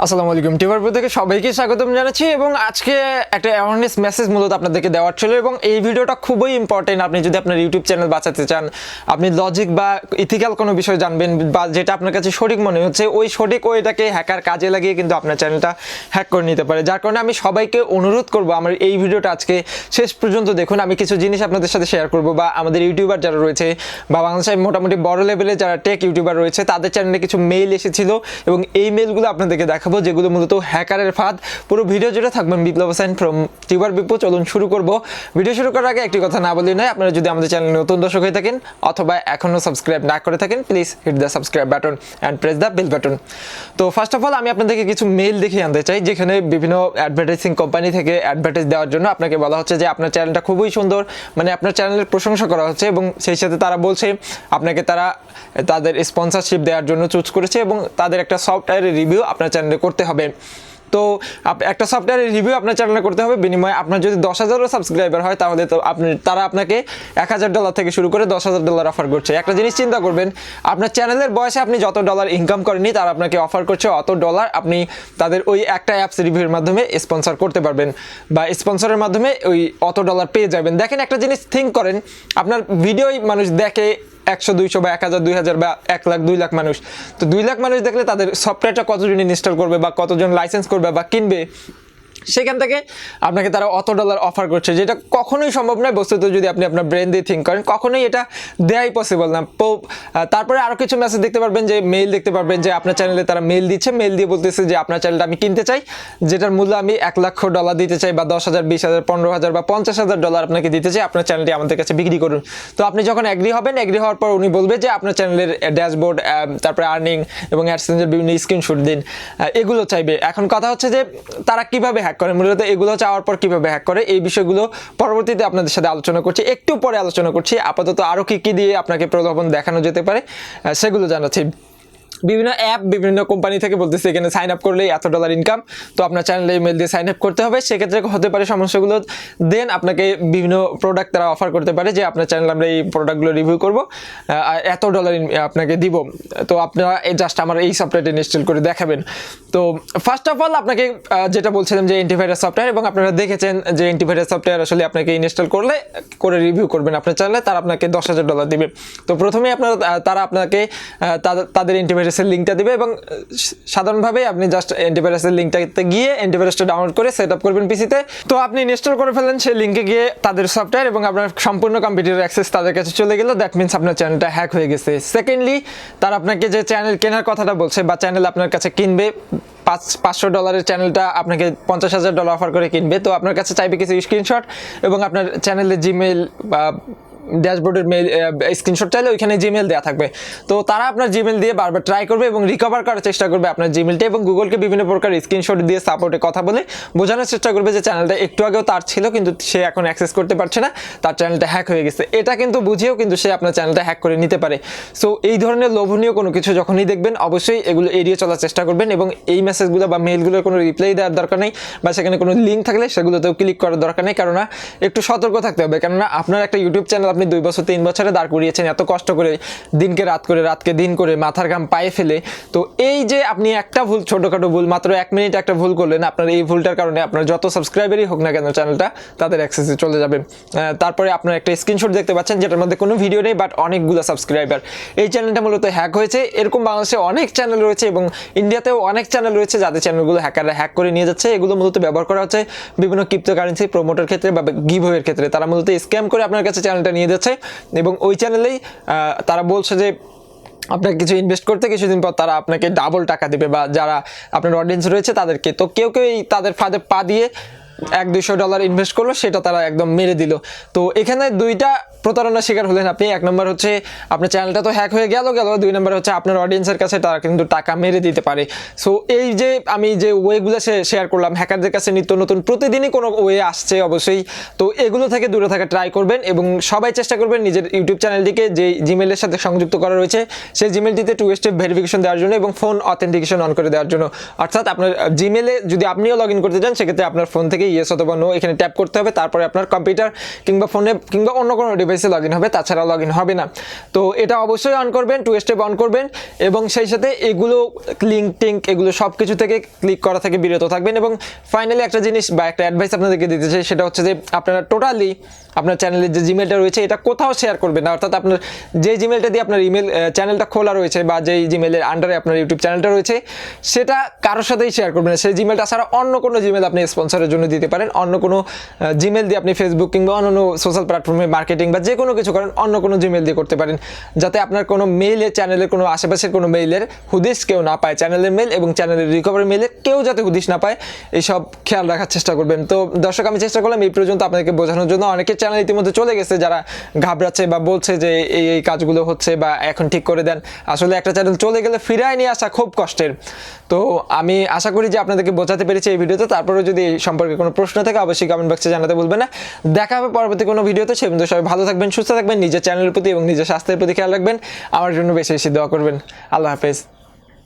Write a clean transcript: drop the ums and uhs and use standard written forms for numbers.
আসসালামু-আলাইকুম tuber থেকে সবাইকে স্বাগতম জানাচ্ছি এবং আজকে একটা অ্যাওয়ারনেস মেসেজ মূলত আপনাদেরকে দেওয়ার ছিল এবং এই ভিডিওটা খুবই ইম্পর্টেন্ট। আপনি যদি আপনার ইউটিউব চ্যানেল বাঁচাতে চান, আপনি লজিক বা ইথিক্যাল কোনো বিষয় জানবেন বা যেটা আপনার কাছে সঠিক মনে হচ্ছে, ওই সঠিক ওইটাকে হ্যাকার কাজে লাগিয়ে কিন্তু আপনার চ্যানেলটা হ্যাক করে নিতে পারে। যার কারণে আমি সবাইকে অনুরোধ করব আমার এই ভিডিওটা আজকে শেষ পর্যন্ত দেখুন। আমি কিছু জিনিস আপনাদের সাথে শেয়ার করব বা আমাদের ইউটিউবার যারা রয়েছে বা বাংলাদেশের মোটামুটি বড় লেভেলে যারা টেক ইউটিউবার রয়েছে তাদের চ্যানেলে কিছু মেইল এসেছিল এবং এই মেইলগুলো আপনাদেরকে দেখাবো যেগুলো মূলত হ্যাকারের ফাঁদ। পুরো ভিডিও জুড়ে থাকবেন বিপ্লব হোসেন ফ্রম টিউবার বিপু। চলুন শুরু করব। ভিডিও শুরু করার আগে একটি কথা না বলি নয়, আপনারা যদি আমাদের চ্যানেলে নতুন দর্শক হয়ে থাকেন অথবা এখনও সাবস্ক্রাইব না করে থাকেন, please hit the subscribe button and press the bell button. তো ফার্স্ট অফ অল আমি আপনাদেরকে কিছু মেইল দেখিয়ে আনতে চাই যেখানে বিভিন্ন অ্যাডভার্টাইজিং কোম্পানি থেকে অ্যাডভার্টাইজ দেওয়ার জন্য আপনাকে বলা হচ্ছে যে আপনার চ্যানেলটা খুবই সুন্দর, মানে আপনার চ্যানেলের প্রশংসা করা হচ্ছে এবং সেই সাথে তারা বলছে আপনাকে তারা তাদের স্পন্সরশিপ দেওয়ার জন্য চুজ করেছে এবং তাদের একটা সফটওয়্যারের রিভিউ আপনার চ্যানেলে করতে হবে। তো একটা সফটওয়্যারের রিভিউ আপনার চ্যানেলে করতে হবে, বিনিময়ে আপনার যদি 10,000ও সাবস্ক্রাইবার হয় তাহলে তো তারা আপনাকে $1,000 থেকে শুরু করে $10,000 অফার করছে। একটা জিনিস চিন্তা করবেন, আপনার চ্যানেলের বয়সে আপনি যত ডলার ইনকাম করেননি তারা আপনাকে অফার করছে অত ডলার আপনি তাদের ওই একটা অ্যাপস রিভিউর মাধ্যমে স্পন্সর করতে পারবেন বা স্পন্সরের মাধ্যমে ওই অত ডলার পেয়ে যাবেন। দেখেন একটা জিনিস থিঙ্ক করেন, আপনার ভিডিওই মানুষ দেখে 100, 200 বা 1000, 2000 বা 1 লাখ 2 লাখ মানুষ, তো 2 লাখ মানুষ দেখলে তাদের সফটওয়্যারটা কতজন ইনস্টল করবে বা কতজন লাইসেন্স করবে বা কিনবে, সেখান থেকে আপনাকে তারা অত ডলার অফার করছে, যেটা কখনোই সম্ভব নয়। বস্তুত যদি আপনি আপনার ব্রেন দিয়ে থিঙ্ক করেন কখনোই এটা দেয়াই পসিবল না। তারপরে আরও কিছু মেসেজ দেখতে পারবেন, যে মেইল দেখতে পারবেন যে আপনার চ্যানেলে তারা মেইল দিচ্ছে, মেইল দিয়ে বলতেছে যে আপনার চ্যানেলটা আমি কিনতে চাই, যেটার মূল্য আমি $1,00,000 দিতে চাই বা 10,000, 20,000, 15,000 বা $50,000 আপনাকে দিতে চাই, আপনার চ্যানেলটি আমাদের কাছে বিক্রি করুন। তো আপনি যখন এগ্রি হবেন, এগ্রি হওয়ার পর উনি বলবে যে আপনার চ্যানেলের ড্যাশবোর্ড, তারপরে আর্নিং এবং অ্যাডসেন্সের বিভিন্ন স্ক্রিনশট দিন, এগুলো চাইবে। এখন কথা হচ্ছে যে তারা কিভাবে হ্যাক করে, মূলত এগুলো চাওয়ার পর কিভাবে হ্যাক করে, এই বিষয়গুলো পরবর্তীতে আপনাদের সাথে আলোচনা করছি, একটু পরে আলোচনা করছি। আপাতত আরও কি দিয়ে আপনাকে প্রলোভন দেখানো যেতে পারে সেগুলো জানাচ্ছি। বিভিন্ন অ্যাপ বিভিন্ন কোম্পানি থেকে বলতেছে এখানে সাইন আপ করলেই $এত ইনকাম, তো আপনার চ্যানেলে ইমেল দিয়ে সাইন আপ করতে হবে। সেক্ষেত্রে হতে পারে সমস্যাগুলো, দেন আপনাকে বিভিন্ন প্রোডাক্ট তারা অফার করতে পারে যে আপনার চ্যানেলে আমরা এই প্রোডাক্টগুলো রিভিউ করবো, $এত আপনাকে দিব, তো আপনারা জাস্ট আমার এই সফটওয়্যারটা ইনস্টল করে দেখাবেন। তো ফার্স্ট অফ অল আপনাকে যেটা বলছিলাম যে অ্যান্টিভাইরাস সফটওয়্যার, এবং আপনারা দেখেছেন যে অ্যান্টিভাইরাস সফটওয়্যার আসলে আপনাকে ইনস্টল করে রিভিউ করবেন আপনার চ্যানেলে, তারা আপনাকে $10,000 দিবে। তো প্রথমে তারা আপনাকে তাদের অ্যান্টিভাইরাস লিঙ্কটা দিবে এবং সাধারণভাবে আপনি জাস্ট অ্যান্টিভাইরাসের লিঙ্কটাতে গিয়ে অ্যান্টিভাইরাসটা ডাউনলোড করে সেট আপ করবেন পিসিতে। তো আপনি ইনস্টল করে ফেলেন সেই লিঙ্কে গিয়ে তাদের সফটওয়্যার এবং আপনার সম্পূর্ণ কম্পিউটার অ্যাক্সেস তাদের কাছে চলে গেল, দ্যাট মিনস আপনার চ্যানেলটা হ্যাক হয়ে গেছে। সেকেন্ডলি, তারা আপনাকে যে চ্যানেল কেনার কথাটা বলছে বা চ্যানেল আপনার কাছে কিনবে, $500 চ্যানেলটা আপনাকে $50,000 অফার করে কিনবে, তো আপনার কাছে চাইবে কিছু স্ক্রিনশট এবং আপনার চ্যানেলের জিমেইল বা ড্যাশবোর্ডের মেইল স্ক্রিনশট চাইলে ওইখানে জিমেল দেওয়া থাকবে। তো তারা আপনার জিমেল দিয়ে বারবার ট্রাই করবে এবং রিকভার করার চেষ্টা করবে আপনার জিমেলটা, এবং গুগলকে বিভিন্ন প্রকার স্ক্রিনশট দিয়ে সাপোর্টে কথা বলে বোঝানোর চেষ্টা করবে যে চ্যানেলটা একটু আগেও তার ছিল কিন্তু সে এখন অ্যাক্সেস করতে পারছে না, তার চ্যানেলটা হ্যাক হয়ে গেছে। এটা কিন্তু বুঝিয়েও কিন্তু সে আপনার চ্যানেলটা হ্যাক করে নিতে পারে। সো এই ধরনের লোভনীয় কোনো কিছু যখনই দেখবেন অবশ্যই এগুলো এড়িয়ে চলার চেষ্টা করবেন এবং এই মেসেজগুলো বা মেইলগুলোর কোনো রিপ্লাই দেওয়ার দরকার নেই বা সেখানে কোনো লিঙ্ক থাকলে সেগুলোতেও ক্লিক করার দরকার নেই, কেননা একটু সতর্ক থাকতে হবে। কেননা আপনার একটা ইউটিউব চ্যানেল আপনি 2 বছর 3 বছরে দাঁড় করিয়েছেন এত কষ্ট করে, দিনকে রাত করে, রাতকে দিন করে, মাথার ঘাম পায়ে ফেলে। তো এই যে আপনি একটা ভুল, ছোটখাটো ভুল, মাত্র 1 মিনিট একটা ভুল করলেন, আপনার এই ভুলটার কারণে আপনার যত সাবস্ক্রাইবারই হোক না কেন চ্যানেলটা তাদের অ্যাক্সেসে চলে যাবে। তারপরে আপনার একটা স্ক্রিনশট দেখতে পাচ্ছেন যেটার মধ্যে কোনো ভিডিও নেই বাট অনেকগুলো সাবস্ক্রাইবার। এই চ্যানেলটা মূলত হ্যাক হয়েছে। এরকম বাংলাদেশে অনেক চ্যানেল রয়েছে এবং ইন্ডিয়াতেও অনেক চ্যানেল রয়েছে যাদের চ্যানেলগুলো হ্যাকাররা হ্যাক করে নিয়ে যাচ্ছে। এগুলো মূলত ব্যবহার করা হচ্ছে বিভিন্ন ক্রিপ্টোকারেন্সি প্রমোটের ক্ষেত্রে বা গিভওয়ের ক্ষেত্রে। তারা মূলত স্ক্যাম করে আপনার কাছে চ্যানেলটা নিয়ে যাচ্ছে এবং ওই চ্যানেলেই তারা বলছে যে আপনাকে কিছু ইনভেস্ট করতে কিছুদিন পর তারা আপনাকে ডাবল টাকা দেবে বা যারা আপনার অডিয়েন্স রয়েছে তাদেরকে। তো কেউ তাদের ফাঁদে পা দিয়ে $100-200 ইনভেস্ট করলো, সেটা তারা একদম মেরে দিল। তো এখানে দুইটা প্রতারণার শিকার হলেন আপনি। 1 নম্বর হচ্ছে আপনার চ্যানেলটা তো হ্যাক হয়ে গেল, 2 নম্বর হচ্ছে আপনার অডিয়েন্সের কাছে তারা কিন্তু টাকা মেরে দিতে পারে। সো এই যে আমি যে ওয়েগুলো শেয়ার করলাম, হ্যাকারদের কাছে নিত্য নতুন প্রতিদিনই কোনো ওয়ে আসছে অবশ্যই। তো এগুলো থেকে দূরে থাকা ট্রাই করবেন এবং সবাই চেষ্টা করবেন নিজের ইউটিউব চ্যানেলটিকে যে জিমেলের সাথে সংযুক্ত করা রয়েছে সেই জিমেলটিতে 2 স্টেপ ভেরিফিকেশন দেওয়ার জন্য এবং ফোন অথেন্টিকেশন অন করে দেওয়ার জন্য। অর্থাৎ আপনার জিমেলে যদি আপনিও লগ ইন করতে চান সেক্ষেত্রে আপনার ফোন থেকে ইয়েস অথবা নো এখানে ট্যাপ করতে হবে, তারপরে আপনার কম্পিউটার কিংবা ফোনে কিংবা অন্য কোনো ডিভাইসে লগ ইন হবে, তাছাড়া লগ ইন হবে না। তো এটা অবশ্যই অন করবেন, 2 স্টেপ অন করবেন এবং সেই সাথে এগুলো লিঙ্ক টিঙ্ক এগুলো সব কিছু থেকে ক্লিক করা থেকে বিরত থাকবেন। এবং ফাইনালি একটা জিনিস বা একটা অ্যাডভাইস আপনাদেরকে দিতে চাই, সেটা হচ্ছে যে আপনারা টোটালি আপনার চ্যানেলের যে জিমেলটা রয়েছে এটা কোথাও শেয়ার করবেন না। অর্থাৎ আপনার যে জিমেলটা দিয়ে আপনার ইমেল চ্যানেলটা খোলা রয়েছে বা যেই জিমেলের আন্ডারে আপনার ইউটিউব চ্যানেলটা রয়েছে সেটা কারোর সাথেই শেয়ার করবেন না। সেই জিমেলটা ছাড়া অন্য কোনো জিমেল আপনি স্পন্সরের জন্য দিতে পারেন, অন্য কোনো জিমেল দিয়ে আপনি ফেসবুক কিংবা অন্য সোশ্যাল প্ল্যাটফর্মে মার্কেটিং বা যে কোনো কিছু করেন অন্য কোনো জিমেল দিয়ে করতে পারেন, যাতে আপনার কোনো মেইলে চ্যানেলের কোনো আশেপাশের কোনো মেইলের হুদিস কেউ না পায়, চ্যানেলের মেল এবং চ্যানেলের রিকভারি মেইলে কেউ যাতে হুদিস না পায় এইসব খেয়াল রাখার চেষ্টা করবেন। তো দর্শক, আমি চেষ্টা করলাম এই পর্যন্ত আপনাদেরকে বোঝানোর জন্য। অনেকের চ্যানেল ইতিমধ্যে চলে গেছে যারা ঘাবড়াচ্ছে বা বলছে যে এই কাজগুলো হচ্ছে বা এখন ঠিক করে দেন। আসলে একটা চ্যানেল চলে গেলে ফিরায় নিয়ে আসা খুব কষ্টের। তো আমি আশা করি যে আপনাদেরকে বোঝাতে পেরেছি এই ভিডিওতে। তারপরেও যদি এই সম্পর্কে কোনো প্রশ্ন থাকে অবশ্যই কমেন্ট বক্সে জানাতে বলবেন না। দেখা হবে পরবর্তী কোনো ভিডিওতে। সেই পর্যন্ত সবাই ভালো থাকবেন, সুস্থ থাকবেন, নিজের চ্যানেলের প্রতি এবং নিজের স্বাস্থ্যের প্রতি খেয়াল রাখবেন। আমার জন্য বেশি বেশি দোয়া করবেন। আল্লাহ হাফেজ।